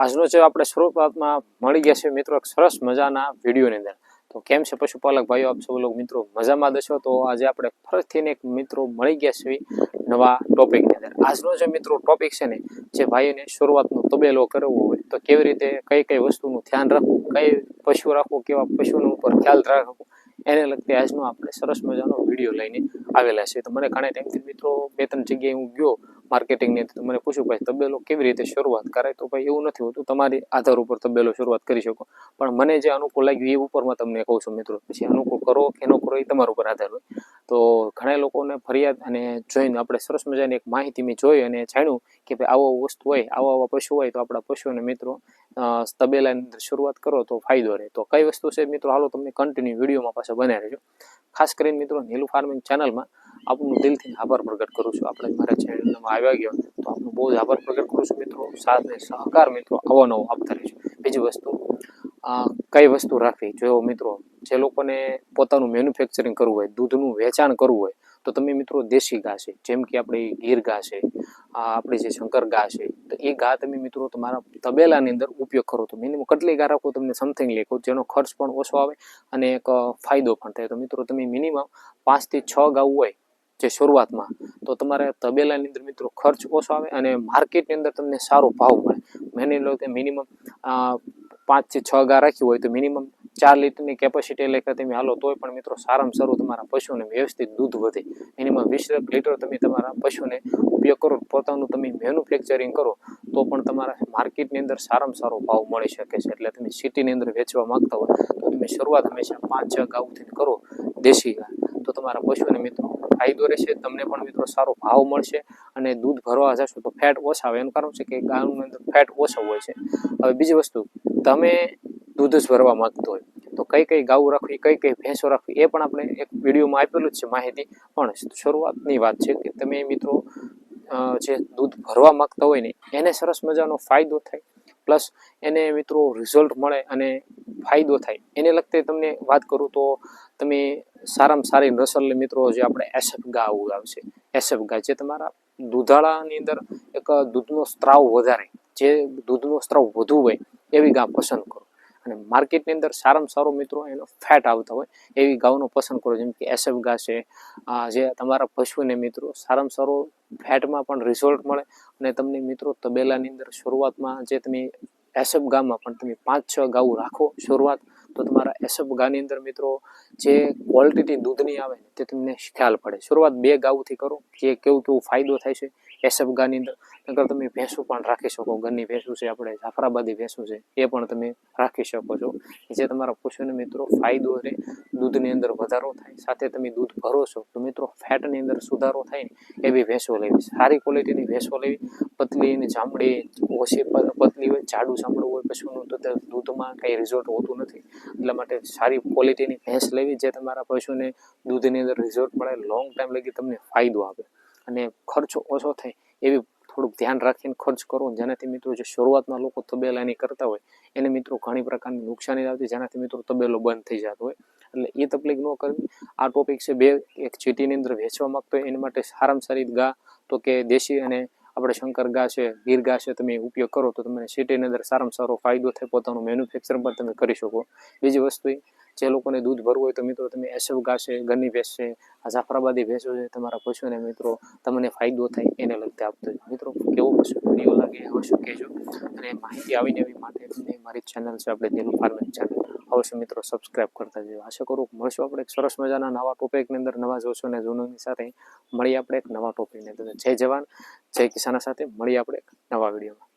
આજનો જે આપણે શરૂઆતમાં મળી ગયા છે મિત્રો એક સરસ મજાના વિડીયોની અંદર. તો કેમ છે પશુપાલક ભાઈઓ, આપ સૌ લોકો મિત્રો મજામાં દશો? તો આજે આપણે ફરીથી એક મિત્રો મળી ગયા છે નવા ટોપિકની અંદર. આજનો જે મિત્રો ટોપિક છે ને, જે ભાઈઓને શરૂઆતનો તબેલો કરવો હોય તો કેવી રીતે કઈ કઈ વસ્તુનું ધ્યાન રાખવું, કઈ પશુ રાખવું, કેવા પશુનું ઉપર ખ્યાલ રાખવું, એને લગતી આજનો આપણે સરસ મજાનો વિડીયો લઈને આવેલા છે. તો મને ઘણા ટાઈમથી મિત્રો બે ત્રણ જગ્યાએ હું ગયો માર્કેટિંગની, તો મને પૂછ્યું ભાઈ તબેલો કેવી રીતે શરૂઆત કરાય? તો ભાઈ એવું નથી હોતું, તમારી આધાર ઉપર તબેલો શરૂઆત કરી શકો, પણ મને જે અનુકૂળ લાગ્યું એ ઉપરમાં તમને કહું છું મિત્રો. પછી અનુકૂળ કરો કે ન કરો એ તમારા ઉપર આધાર હોય. તો ઘણા લોકોને ફરિયાદ અને જોઈને આપણે સરસ મજાની એક માહિતી મેં જોઈ અને જાણ્યું કે ભાઈ આવો વસ્તુ હોય, આવા પશુ હોય તો આપણા પશુઓને મિત્રો તબેલાની અંદર શરૂઆત કરો તો ફાયદો રહે. તો કઈ વસ્તુ છે મિત્રો, હાલો તમને કન્ટિન્યુ વિડીયોમાં પાછા બનાવી રહેજો. ખાસ કરીને મિત્રો નીલુ ફાર્મિંગ ચેનલમાં આપનું દિલથી આભાર પ્રગટ કરું છું. આપણે મારા ચેનલમાં આવ્યા ગયો તો આપનો બહુ જ આભાર પ્રગટ કરું છું મિત્રો. સાથે સહકાર મિત્રો આવો નવો આપતા રહેજો. બીજી વસ્તુ, કઈ વસ્તુ રાખવી, જો મિત્રો જે લોકોને પોતાનું મેન્યુફેક્ચરિંગ કરવું હોય, દૂધનું વેચાણ કરવું હોય, તો તમે મિત્રો દેશી ઘા છે, જેમ કે આપણી ગીર ઘા છે, આપણી જે શંકર ઘા છે, તો એ ઘા તમે મિત્રો તમારા તબેલાની અંદર ઉપયોગ કરો તો મિનિમમ કેટલી ઘા રાખો તમને સમથિંગ લેખો, જેનો ખર્ચ પણ ઓછો આવે અને એક ફાયદો પણ થાય. તો મિત્રો તમે મિનિમમ 5 થી 6 ગાઉ હોય જે શરૂઆતમાં, તો તમારે તબેલાની અંદર મિત્રો ખર્ચ ઓછો આવે અને માર્કેટની અંદર તમને સારો ભાવ મળે. માની લો કે મિનિમમ 5 થી 6 ગા રાખી હોય તો મિનિમમ 4 લીટરની કેપેસિટી લેખા તમે હાલો તોય પણ મિત્રો સારામાં સારું તમારા પશુને વ્યવસ્થિત દૂધ વધે. મિનિમમ 20 લીટર તમે તમારા પશુને ઉપયોગ કરો, પોતાનું તમે મેન્યુફેક્ચરિંગ કરો, તો પણ તમારા માર્કેટની અંદર સારામાં સારો ભાવ મળી શકે છે. એટલે તમે સિટીની અંદર વેચવા માંગતા હોય તો તમે શરૂઆત હંમેશા 5-6 ગાઉથી કરો દેશી ઘા, તો તમારા પશુને મિત્રો ફાયદો રહેશે, તમને પણ મિત્રો સારો ભાવ મળશે અને દૂધ ભરવા જશો તો ફેટ ઓછા આવે. એનું કારણ છે કે ગાયની અંદર ફેટ ઓછો હોય છે. હવે બીજી વસ્તુ, તમે દૂધ જ ભરવા માંગતો હોય તો કઈ કઈ ગાઉ રાખવી, કઈ કઈ ભેંસો રાખવી, એ પણ આપણે એક વિડીયોમાં આપેલું જ છે માહિતી. પણ શરૂઆતની વાત છે કે તમે મિત્રો જે દૂધ ભરવા માંગતા હોય ને એને સરસ મજાનો ફાયદો થાય, પ્લસ એને મિત્રો રિઝલ્ટ મળે અને ફાયદો થાય. એને લગતે તમને વાત કરું તો તમે સારામાં સારી નસલની મિત્રો જે આપણે એસએફ ગાઉ આવશે, એસએફ ગાય જે તમારા દૂધાળાની અંદર એક દૂધનો સ્ત્રાવ વધારે, જે દૂધનો સ્ત્રાવ વધુ હોય એવી ગા પસંદ કરો. અને માર્કેટની અંદર સારામાં સારો મિત્રો એનો ફેટ આવતા હોય એવી ગાઉનો પસંદ કરો, જેમ કે એસએફ ગા છે, જે તમારા પશુને મિત્રો સારામાં સારો ફેટમાં પણ રિઝલ્ટ મળે અને તમને મિત્રો તબેલાની અંદર શરૂઆતમાં જે તમે એસએફ ગામાં પણ તમે 5-6 ગાઉ રાખો શરૂઆત, તો તમારા એસએફ ગાની અંદર મિત્રો જે ક્વોલિટી દૂધની આવે ને તે તમને ખ્યાલ પડે. શરૂઆત 2 ગાઉથી કરો, જે કેવું ફાયદો થાય છે એસએફ ગાની અંદર. નકર તમે ભેંસું પણ રાખી શકો, ઘરની ભેંસું છે, આપણે જાફરાબાદી ભેંસું છે, એ પણ તમે રાખી શકો છો, જે તમારા પશુને મિત્રો ફાયદો રહે, દૂધની અંદર વધારો થાય, સાથે તમે દૂધ ભરો છો તો મિત્રો ફેટની અંદર સુધારો થાય ને એવી ભેંસો લેવી, સારી ક્વોલિટીની ભેંસો લેવી. પતલી ને ચામડી ઓછી પતલી હોય, જાડું ચામડું હોય પશુનું તો દૂધમાં કંઈ રિઝલ્ટ હોતું નથી. એટલા માટે સારી ક્વોલિટીની ભેંસ લેવી, જે તમારા પશુને દૂધની અંદર રિઝલ્ટ મળે, લોંગ ટાઈમ લગી તમને ફાયદો આપે અને ખર્ચો ઓછો થાય એવી થોડુંક ધ્યાન રાખીને ખર્ચ કરો. જેનાથી મિત્રો જે શરૂઆતમાં લોકો તબેલાની કરતા હોય એને મિત્રો ઘણી પ્રકારની નુકસાની આવતી, જેનાથી મિત્રો તબેલો બંધ થઈ જતો હોય. એટલે એ તકલીફ ન કરવી. આ ટોપિક છે એક સિટીની અંદર વેચવા માંગતો હોય એની માટે સારામાં સારી ગા તો કે દેશી અને આપણે શંકર ગા છે, ગીર ઘા છે, તમે ઉપયોગ કરો તો તમને સિટીની અંદર સારામાં સારો ફાયદો થાય, પોતાનું મેન્યુફેક્ચરિંગ પણ તમે કરી શકો. બીજી વસ્તુ, જે લોકોને દૂધ ભરવું હોય તો મિત્રો તમે એસએફ ઘા છે, ઘરની ભેંસ છે, આ જાફરાબાદી ભેંસો છે, તમારા પશુને મિત્રો તમને ફાયદો થાય એને લગતે આપતો. મિત્રો કેવો પશુ વિડીયો લાગે અવશ્ય કહેજો, અને માહિતી આવીને એવી માટે તમને મારી ચેનલ છે આપણે નીલુ ફાર્મિંગ ચેનલ અવશ્ય મિત્રો સબસ્ક્રાઈબ કરતા જજો. આશા કરું મળશું આપણે એક સરસ મજાના નવા ટોપિકની અંદર, નવા જોશો અને જૂનોની સાથે મળીએ આપણે એક નવા ટોપિકની અંદર. જય જવાન જય કિસાન સાથે મળીએ આપણે એક નવા વિડીયોમાં.